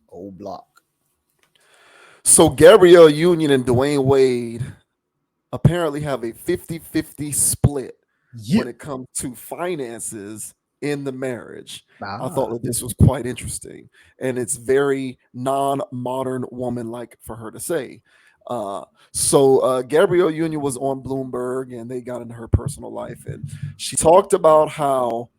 Old block. So Gabrielle Union and Dwayne Wade apparently have a 50-50 split when Yeah. it comes to finances in the marriage. I thought Ah. that this was quite interesting, and it's very non-modern woman-like for her to say. Uh, so Gabrielle Union was on Bloomberg, and they got into her personal life, and she talked about how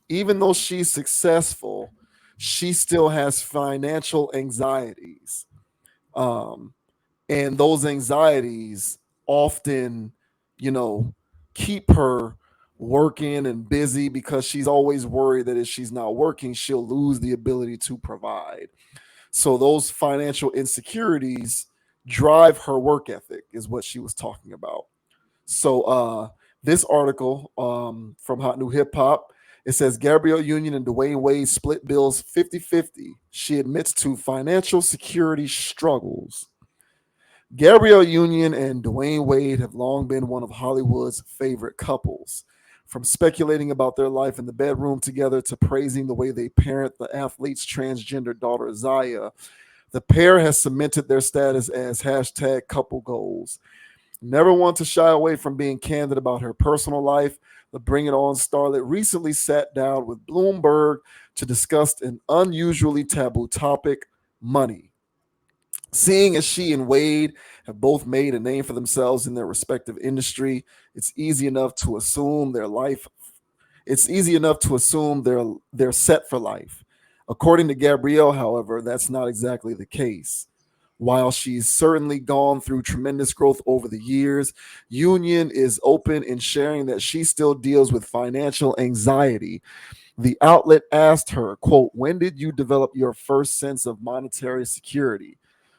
even though she's successful, she still has financial anxieties. Um, and those anxieties often, you know, keep her working and busy because she's always worried that if she's not working, she'll lose the ability to provide. So those financial insecurities drive her work ethic, is what she was talking about. So this article from Hot New Hip Hop, it says Gabrielle Union and Dwayne Wade split bills 50-50. She admits to financial security struggles. Gabrielle Union and Dwayne Wade have long been one of Hollywood's favorite couples. From speculating about their life in the bedroom together to praising the way they parent the athlete's transgender daughter Zaya, the pair has cemented their status as hashtag couple goals. Never one to shy away from being candid about her personal life, the Bring It On starlet recently sat down with Bloomberg to discuss an unusually taboo topic: money. Seeing as she and Wade have both made a name for themselves in their respective industry, it's easy enough to assume their life. It's easy enough to assume they're set for life. According to Gabrielle, however, that's not exactly the case. While she's certainly gone through tremendous growth over the years, Union is open in sharing that she still deals with financial anxiety. The outlet asked her, quote, "When did you develop your first sense of monetary security?"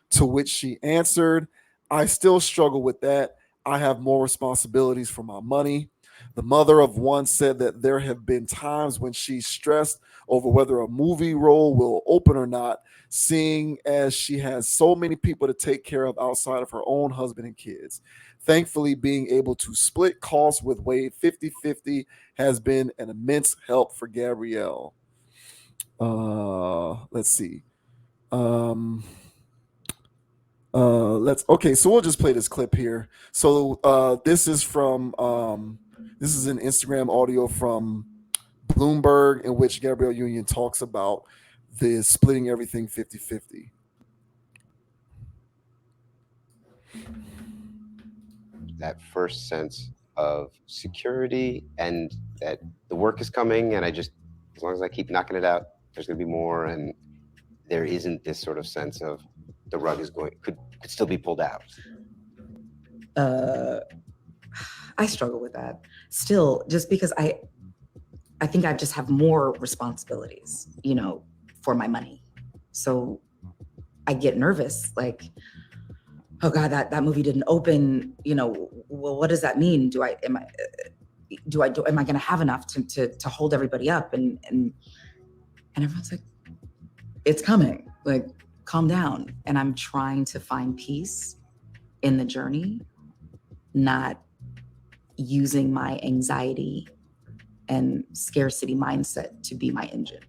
To which she answered, "I still struggle with that. I have more responsibilities for my money." The mother of one said that there have been times when she's stressed over whether a movie role will open or not, seeing as she has so many people to take care of outside of her own husband and kids. Thankfully, being able to split costs with Wade 50-50 has been an immense help for Gabrielle. Let's see. Um, let's okay. So we'll just play this clip here. So this is an Instagram audio from Bloomberg in which Gabrielle Union talks about the splitting everything 50-50. That first sense of security and that the work is coming, and I just, as long as I keep knocking it out, there's going to be more, and there isn't this sort of sense of the rug is going could still be pulled out. Uh, I struggle with that still, just because I think I just have more responsibilities, for my money. So I get nervous, like, oh God, that movie didn't open. Well, what does that mean? Am I going to have enough to hold everybody up? And everyone's like, it's coming. Like, calm down. And I'm trying to find peace in the journey, not using my anxiety and scarcity mindset to be my engine,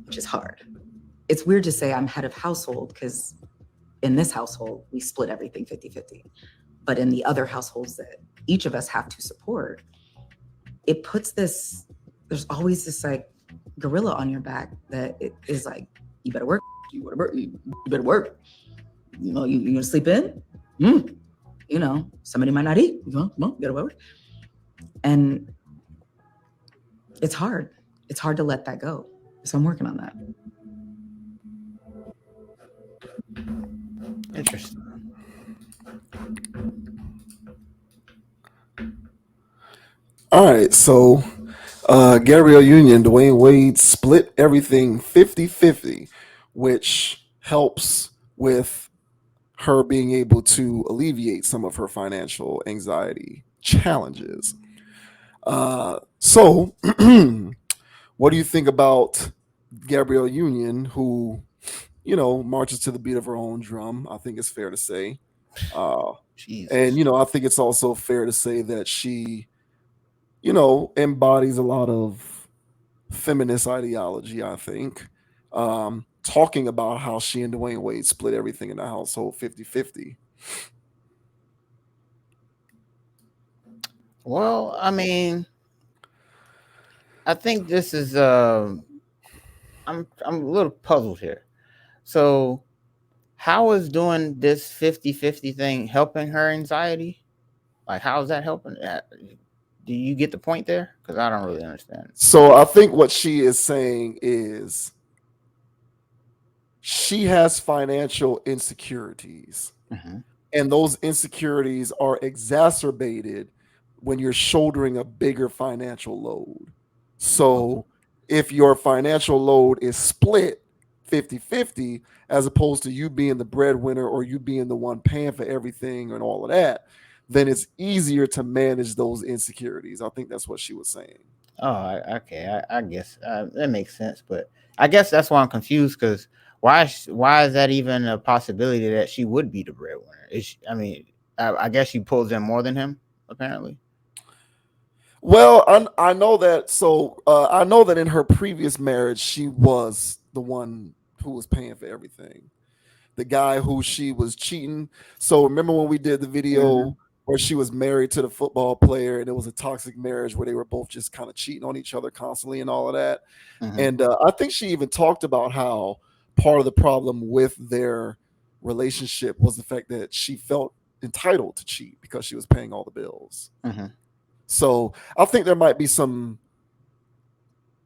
which is hard. It's weird to say I'm head of household because in this household, we split everything 50-50. But in the other households that each of us have to support, it puts there's always this like gorilla on your back that it is like, you better work, you better work. You gonna sleep in? Somebody might not eat. Come on, you gotta work. And it's hard. It's hard to let that go. So I'm working on that. Interesting. All right, so Gabrielle Union, Dwayne Wade split everything 50-50, which helps with her being able to alleviate some of her financial anxiety challenges. So, what do you think about Gabrielle Union, who, marches to the beat of her own drum? I think it's fair to say. And, Jesus. I think it's also fair to say that she, embodies a lot of feminist ideology, I think. talking about how she and Dwayne Wade split everything in the household 50-50. Well, I mean, I think this is I'm a little puzzled here. So, how is doing this 50-50 thing helping her anxiety? Like, how is that helping? Do you get the point there? Because I don't really understand. So I think what she is saying is she has financial insecurities, Mm-hmm. and those insecurities are exacerbated when you're shouldering a bigger financial load. Okay. So if your financial load is split 50-50, as opposed to you being the breadwinner or you being the one paying for everything and all of that, then it's easier to manage those insecurities. I think that's what she was saying. Oh, okay. I guess that makes sense, but I guess that's why I'm confused. Because why is that even a possibility that she would be the breadwinner? I mean, I guess she pulls in more than him, apparently. Well, I know that. So I know that in her previous marriage, she was the one who was paying for everything. The guy who she was cheating. So remember when we did the Mm-hmm. video where she was married to the football player, and it was a toxic marriage where they were both just kind of cheating on each other constantly and all of that. Mm-hmm. And I think she even talked about how part of the problem with their relationship was the fact that she felt entitled to cheat because she was paying all the bills. Mm-hmm. So I think there might be some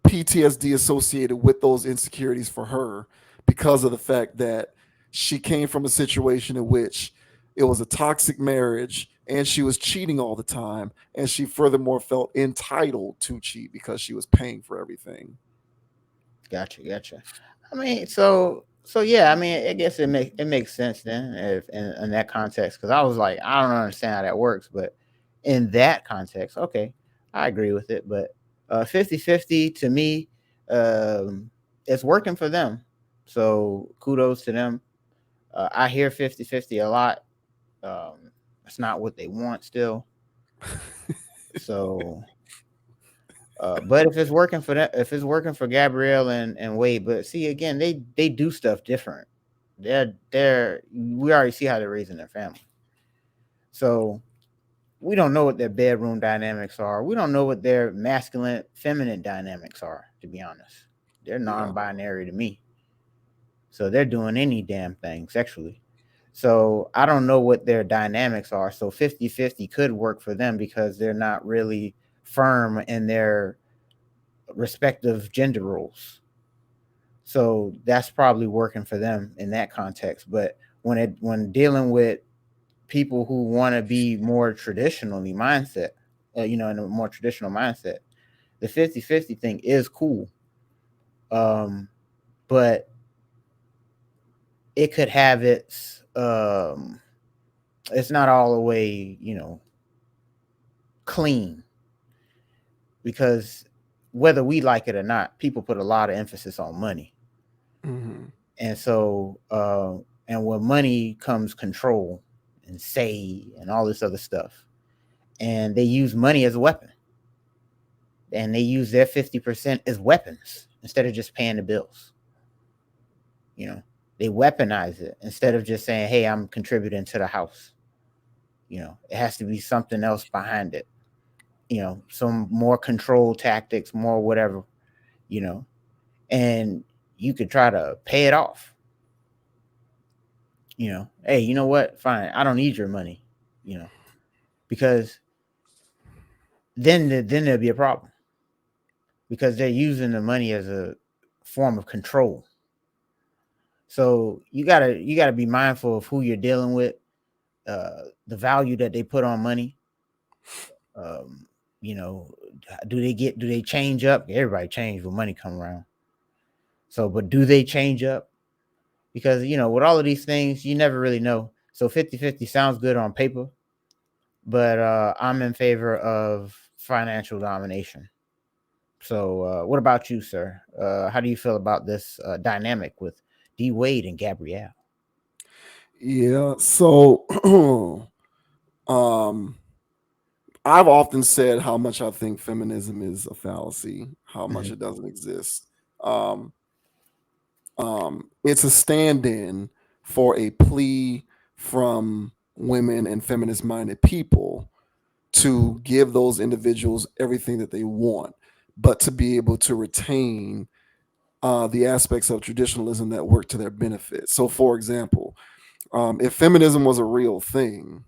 PTSD associated with those insecurities for her because of the fact that she came from a situation in which it was a toxic marriage and she was cheating all the time. And she furthermore felt entitled to cheat because she was paying for everything. Gotcha. I mean, so yeah. I mean, I guess it makes sense then, if in that context. Because I was like, I don't understand how that works, but in that context, okay, I agree with it. But 50-50 to me, um, it's working for them. So kudos to them. I hear 50-50 a lot. It's not what they want still. So but if it's working for that, if it's working for Gabrielle and Wade, but see again, they do stuff different. They're we already see how they're raising their family. So we don't know what their bedroom dynamics are. We don't know what their masculine feminine dynamics are, to be honest. They're Yeah. non-binary to me. So they're doing any damn thing sexually. So I don't know what their dynamics are. So 50-50 could work for them because they're not really firm in their respective gender roles. So that's probably working for them in that context. But when dealing with people who want to be more traditionally mindset, in a more traditional mindset, the 50-50 thing is cool. Um, but it could have it's not all the way, clean, because whether we like it or not, people put a lot of emphasis on money. Mm-hmm. And so and with money comes control and say and all this other stuff, and they use money as a weapon, and they use their 50% as weapons instead of just paying the bills. They weaponize it instead of just saying, hey, I'm contributing to the house. It has to be something else behind it, some more control tactics, more whatever, you know and you could try to pay it off. Hey, you know what, fine, I don't need your money, you know because then there'll be a problem, because they're using the money as a form of control. So you gotta be mindful of who you're dealing with, the value that they put on money. um you know do they change up? Everybody change when money come around. So but do they change up? Because with all of these things, you never really know. So 50-50 sounds good on paper, but I'm in favor of financial domination. So, what about you, sir? How do you feel about this dynamic with D Wade and Gabrielle? Yeah. So um I've often said how much I think feminism is a fallacy, how much Hmm. it doesn't exist. Um, it's a stand-in for a plea from women and feminist minded people to give those individuals everything that they want, but to be able to retain the aspects of traditionalism that work to their benefit. So, for example, if feminism was a real thing,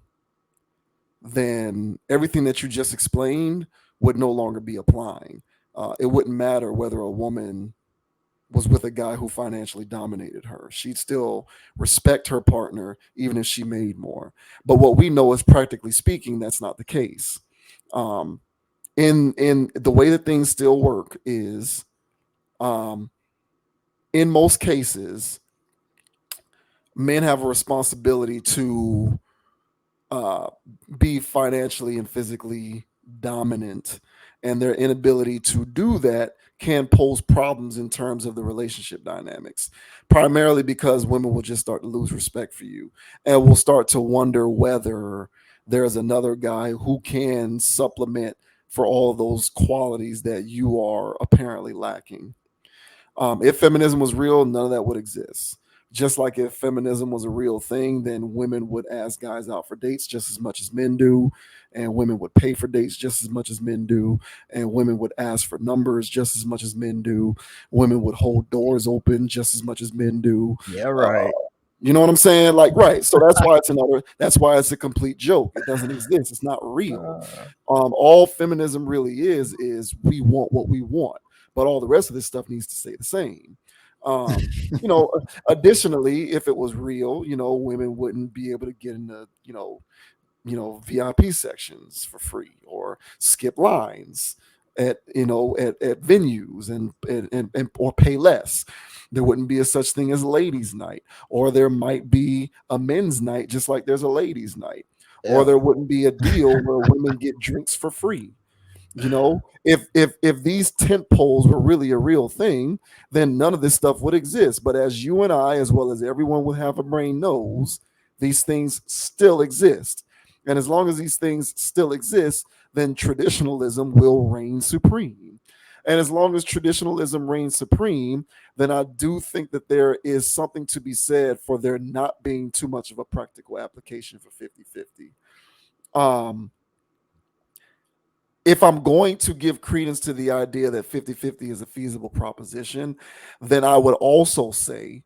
then everything that you just explained would no longer be applying. It wouldn't matter whether a woman was with a guy who financially dominated her. She'd still respect her partner, even if she made more. But what we know is, practically speaking, that's not the case. Um, in the way that things still work is, um, in most cases, men have a responsibility to uh, be financially and physically dominant, and their inability to do that can pose problems in terms of the relationship dynamics, primarily because women will just start to lose respect for you and will start to wonder whether there's another guy who can supplement for all of those qualities that you are apparently lacking. If feminism was real, none of that would exist. Just like if feminism was a real thing, then women would ask guys out for dates just as much as men do, and women would pay for dates just as much as men do, and women would ask for numbers just as much as men do. Women would hold doors open just as much as men do. Yeah, Uh, right. you know what I'm saying? Like, right. So that's why it's another. That's why it's a complete joke. It doesn't exist. It's not real. Uh, All feminism really is we want what we want, but all the rest of this stuff needs to stay the same. You know, additionally, if it was real, women wouldn't be able to get into, VIP sections for free, or skip lines at venues, and or pay less. There wouldn't be a such thing as ladies' night, or there might be a men's night just like there's a ladies' night, or yeah. there wouldn't be a deal where women get drinks for free. If these tent poles were really a real thing, then none of this stuff would exist. But as you and I, as well as everyone with half a brain knows, these things still exist. And as long as these things still exist, then traditionalism will reign supreme. And as long as traditionalism reigns supreme, then I do think that there is something to be said for there not being too much of a practical application for 50-50. Um, if I'm going to give credence to the idea that 50-50 is a feasible proposition, then I would also say,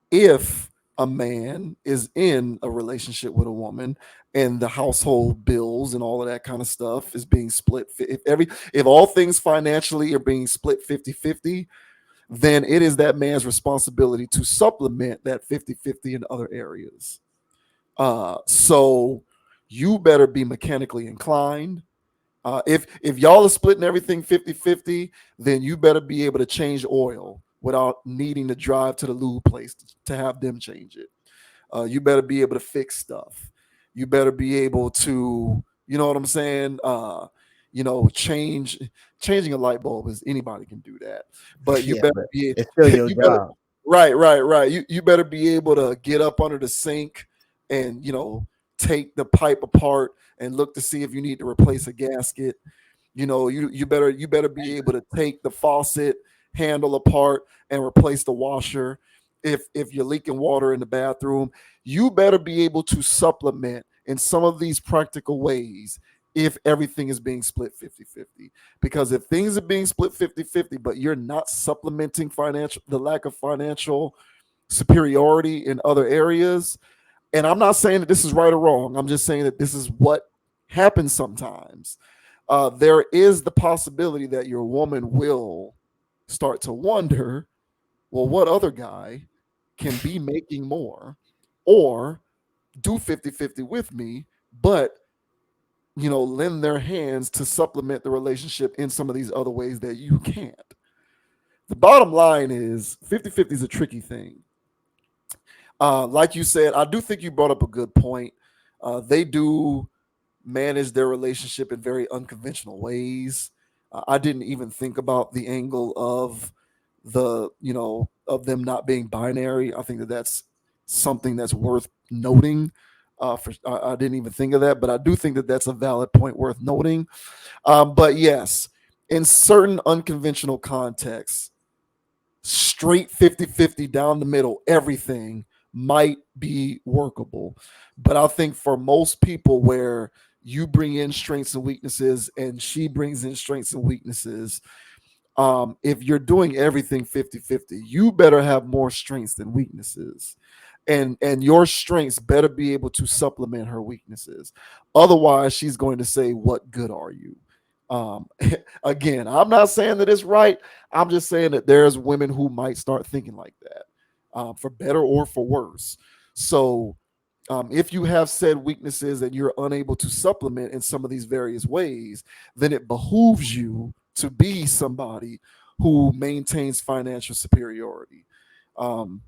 if a man is in a relationship with a woman and the household bills and all of that kind of stuff is being split, if all things financially are being split 50-50, then it is that man's responsibility to supplement that 50-50 in other areas. So you better be mechanically inclined. If y'all are splitting everything 50-50, then you better be able to change oil without needing to drive to the lube place to have them change it. You better be able to fix stuff. You better be able to, you know what I'm saying? Changing a light bulb is, anybody can do that, but you Yeah, better but be it's still your you better job. right. You better be able to get up under the sink and take the pipe apart and look to see if you need to replace a gasket. You better be able to take the faucet handle apart and replace the washer. If you're leaking water in the bathroom, you better be able to supplement in some of these practical ways if everything is being split 50-50. Because if things are being split 50-50, but you're not supplementing the lack of financial superiority in other areas, and I'm not saying that this is right or wrong, I'm just saying that this is what happens sometimes. There is the possibility that your woman will start to wonder, well, what other guy can be making more or do 50-50 with me, but lend their hands to supplement the relationship in some of these other ways that you can't. The bottom line is 50-50 is a tricky thing. Like you said, I do think you brought up a good point. They do manage their relationship in very unconventional ways. I didn't even think about the angle of of them not being binary. I think that that's something that's worth noting. I didn't even think of that, but I do think that that's a valid point worth noting. But yes, in certain unconventional contexts, straight 50-50 down the middle, everything might be workable. But I think for most people, where you bring in strengths and weaknesses and she brings in strengths and weaknesses, if you're doing everything 50-50, you better have more strengths than weaknesses. And your strengths better be able to supplement her weaknesses. Otherwise, she's going to say, what good are you? um Again, I'm not saying that it's right. I'm just saying that there's women who might start thinking like that, for better or for worse. So if you have said weaknesses and you're unable to supplement in some of these various ways, then it behooves you to be somebody who maintains financial superiority.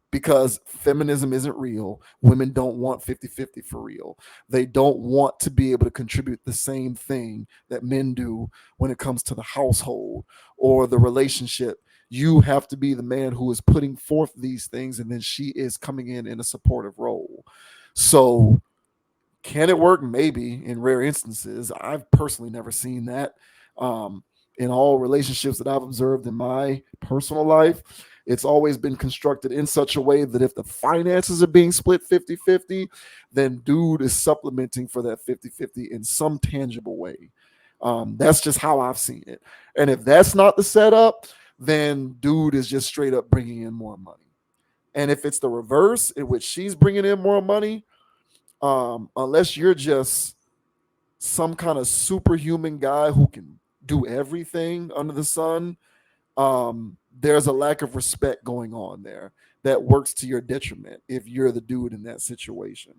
Because feminism isn't real. Women don't want 50-50 for real. They don't want to be able to contribute the same thing that men do when it comes to the household or the relationship. You have to be the man who is putting forth these things, and then she is coming in a supportive role. So, can it work? Maybe in rare instances. I've personally never seen that. Um, in all relationships that I've observed in my personal life, it's always been constructed in such a way that if the finances are being split 50-50, then dude is supplementing for that 50-50 in some tangible way. That's just how I've seen it. And if that's not the setup, then dude is just straight up bringing in more money. And if it's the reverse, in which she's bringing in more money, unless you're just some kind of superhuman guy who can do everything under the sun, there's a lack of respect going on there that works to your detriment if you're the dude in that situation.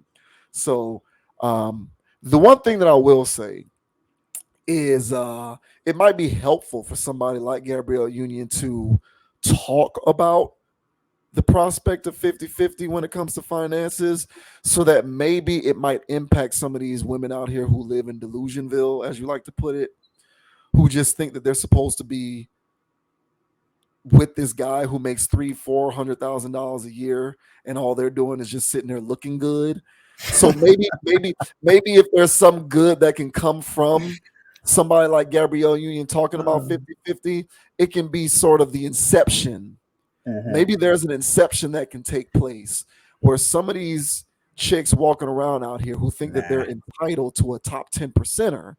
So, the one thing that I will say is, it might be helpful for somebody like Gabrielle Union to talk about the prospect of 50-50 when it comes to finances, so that maybe it might impact some of these women out here who live in Delusionville, as you like to put it, who just think that they're supposed to be with this guy who makes $300,000-400,000 a year, and all they're doing is just sitting there looking good. So maybe if there's some good that can come from somebody like Gabrielle Union talking about 50-50, it can be sort of the inception. Maybe there's an inception that can take place where some of these chicks walking around out here who think that they're entitled to a top 10 percenter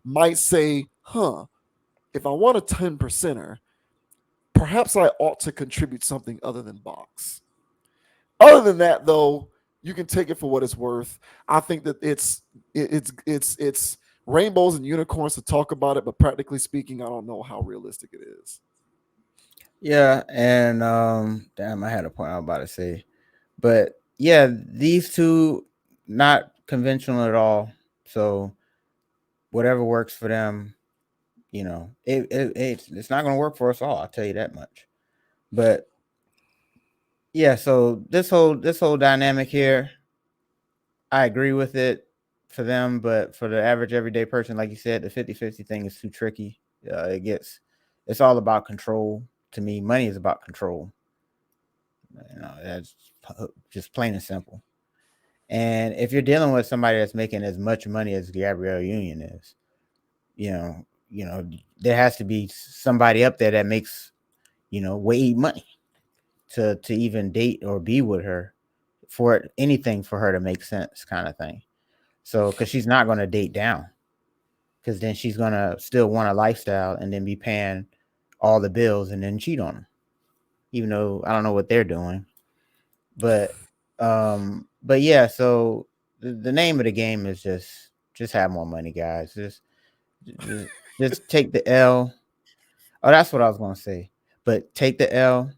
might say, if I want a 10 percenter, perhaps I ought to contribute something other than box. Other than that, though, you can take it for what it's worth. I think that it's rainbows and unicorns to talk about it, but practically speaking, I don't know how realistic it is. Yeah, and damn, I had a point I was about to say. But yeah, these two not conventional at all. So whatever works for them, it's not going to work for us all. I'll tell you that much. But yeah, so this whole dynamic here, I agree with it for them, but for the average everyday person, like you said, the 50-50 thing is too tricky. It's all about control. To me, money is about control. That's just plain and simple. And if you're dealing with somebody that's making as much money as Gabrielle Union is, there has to be somebody up there that makes, way money to even date or be with her, for anything for her to make sense, kind of thing. So, because she's not going to date down, because then she's going to still want a lifestyle and then be paying all the bills and then cheat on them, even though I don't know what they're doing. But yeah, so the name of the game is just have more money, guys. Just, just take the L. Oh, that's what I was going to say. But take the L.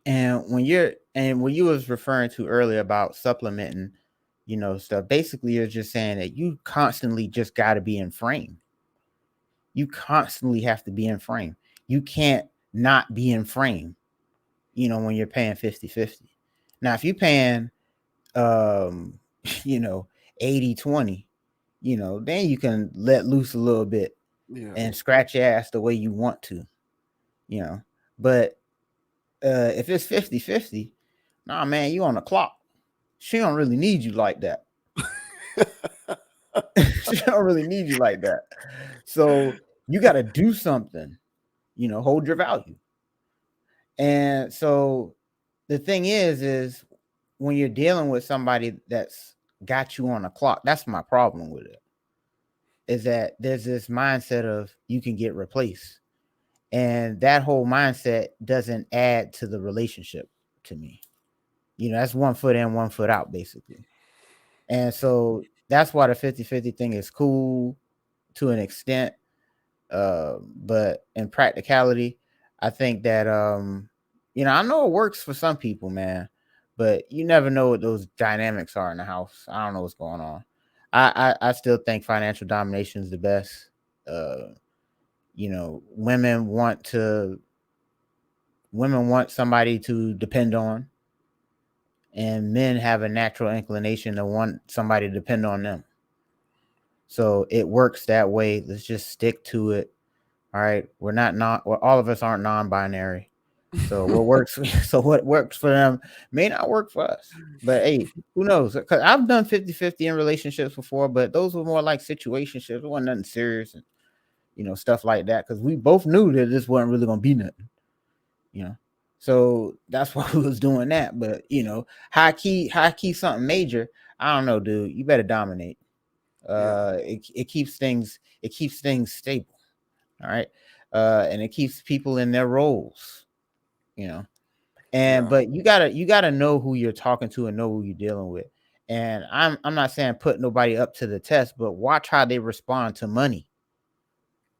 And when you was referring to earlier about supplementing, stuff, basically you're just saying that you constantly just got to be in frame. You constantly have to be in frame. You can't not be in frame, when you're paying 50-50. Now, if you're paying, um, you know, 80-20, then you can let loose a little bit and scratch your ass the way you want to, But if it's 50-50, nah, man, you on the clock. She don't really need you like that. She don't really need you like that. So you got to do something, hold your value. And so the thing is when you're dealing with somebody that's got you on a clock, that's my problem with it. Is that there's this mindset of you can get replaced. And that whole mindset doesn't add to the relationship to me. That's 1 foot in, 1 foot out, basically. And so that's why the 50-50 thing is cool to an extent. But in practicality, I think that I know it works for some people, man, but you never know what those dynamics are in the house. I don't know what's going on. I still think financial domination is the best. Uh, women want somebody to depend on, and men have a natural inclination to want somebody to depend on them. So it works that way. Let's just stick to it. All right, all of us aren't non-binary. So what works for them may not work for us. But hey, who knows? Because I've done 50-50 in relationships before, but those were more like situationships. It wasn't nothing serious and stuff like that. Because we both knew that this wasn't really gonna be nothing. So that's why we was doing that. But high key something major. I don't know, dude. You better dominate. It keeps things stable. All right. And it keeps people in their roles, but you gotta know who you're talking to and know who you're dealing with. And I'm not saying put nobody up to the test, but watch how they respond to money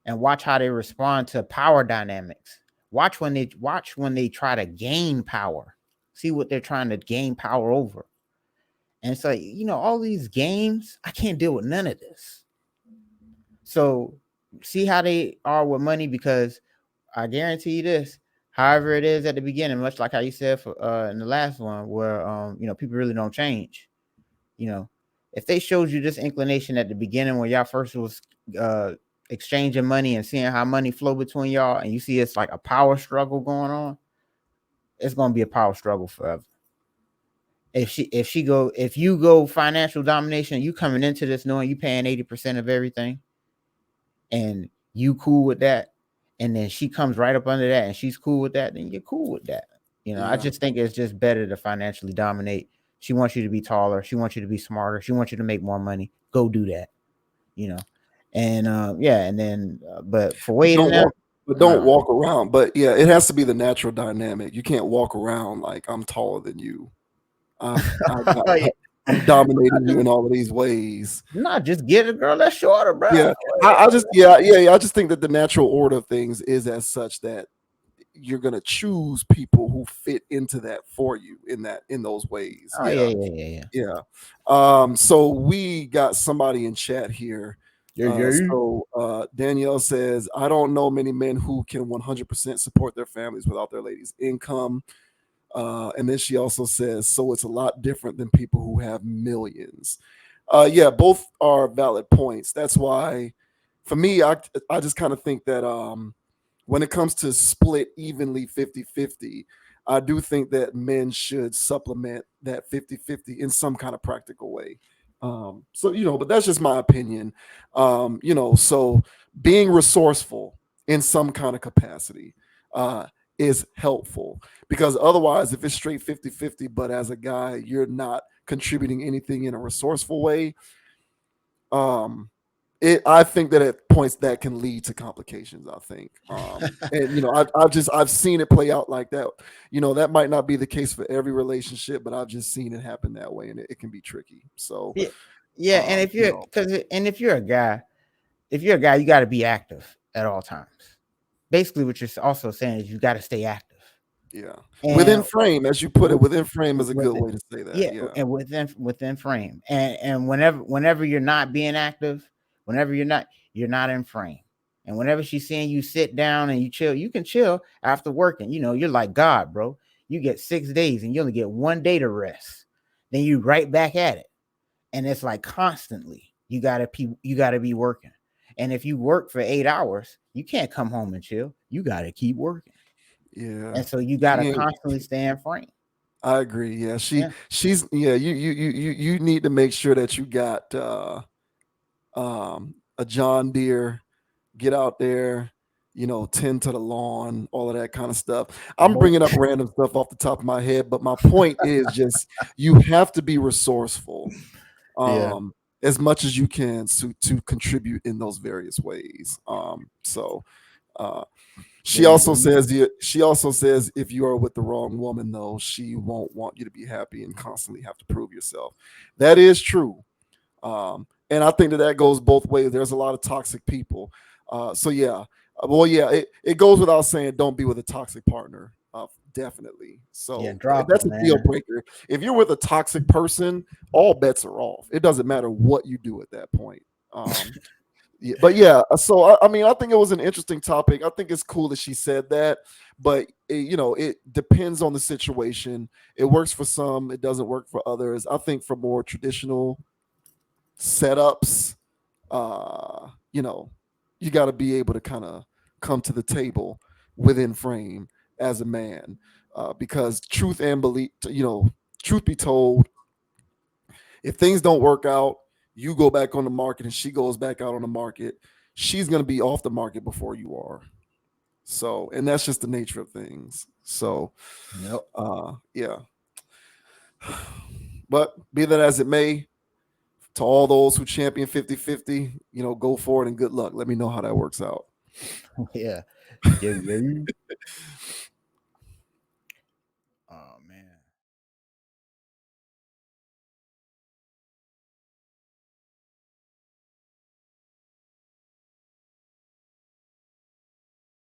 and watch how they respond to power dynamics. Watch when they try to gain power. See what they're trying to gain power over. And it's like, all these games, I can't deal with none of this. So see how they are with money, because I guarantee you this, however it is at the beginning, much like how you said for in the last one, where people really don't change. If they showed you this inclination at the beginning when y'all first was exchanging money and seeing how money flow between y'all, and you see it's like a power struggle going on, it's gonna be a power struggle forever. If you go financial domination, you coming into this knowing you paying 80% of everything, and you cool with that, and then she comes right up under that and she's cool with that, then you're cool with that. I just think it's just better to financially dominate. She wants you to be taller, she wants you to be smarter, she wants you to make more money. Go do that. And and then but for Wade and them, don't walk around. But yeah, it has to be the natural dynamic. You can't walk around like I'm taller than you. I'm dominating you in all of these ways. Not just get a girl that's shorter, bro. Yeah, I just think that the natural order of things is as such that you're gonna choose people who fit into that for you in those ways. So we got somebody in chat here. So Danielle says, I don't know many men who can 100% support their families without their lady's income. And then she also says, so it's a lot different than people who have millions. Both are valid points. That's why, for me, I just kind of think that when it comes to split evenly 50-50, I do think that men should supplement that 50-50 in some kind of practical way. But that's just my opinion. So being resourceful in some kind of capacity is helpful, because otherwise, if it's straight 50-50, but as a guy, you're not contributing anything in a resourceful way, I think that at points that can lead to complications. I think, and I've seen it play out like that. That might not be the case for every relationship, but I've just seen it happen that way, and it can be tricky. So, and if you're a guy, you got to be active at all times. Basically, what you're also saying is you got to stay active. Yeah, and within frame, as you put it, within frame is a good way to say that. Yeah, and within frame, and whenever you're not being active, whenever you're not in frame, and whenever she's seeing you sit down and you chill, you can chill after working. You're like God, bro. You get 6 days and you only get 1 day to rest. Then you right back at it, and it's like constantly you gotta be working. And if you work for 8 hours, you can't come home and chill. You gotta keep working. Yeah. And so you gotta constantly stay in frame. I agree. Yeah. She's you need to make sure that you got a John Deere, get out there, tend to the lawn, all of that kind of stuff. I'm bringing up random stuff off the top of my head, but my point is just you have to be resourceful Yeah. as much as you can to contribute in those various ways. So she Yeah. also says if you are with the wrong woman, though, she won't want you to be happy and constantly have to prove yourself. That is true. And I think that goes both ways. There's a lot of toxic people. So yeah, well, yeah, it goes without saying, don't be with a toxic partner. Definitely. So Yeah, drop that's it, a deal man. breaker. If you're with a toxic person, all bets are off. It doesn't matter what you do at that point. Yeah, but yeah, so I mean, I think it was an interesting topic. I think it's cool that she said that, but it depends on the situation. It works for some, it doesn't work for others. I think for more traditional setups, uh, you know, you got to be able to kind of come to the table within frame as a man, because truth and belief, truth be told, if things don't work out, you go back on the market and she goes back out on the market, she's going to be off the market before you are. So, and that's just the nature of things. So, Yep. yeah. But be that as it may, to all those who champion 50-50, go for it and good luck. Let me know how that works out. Yeah. Yeah.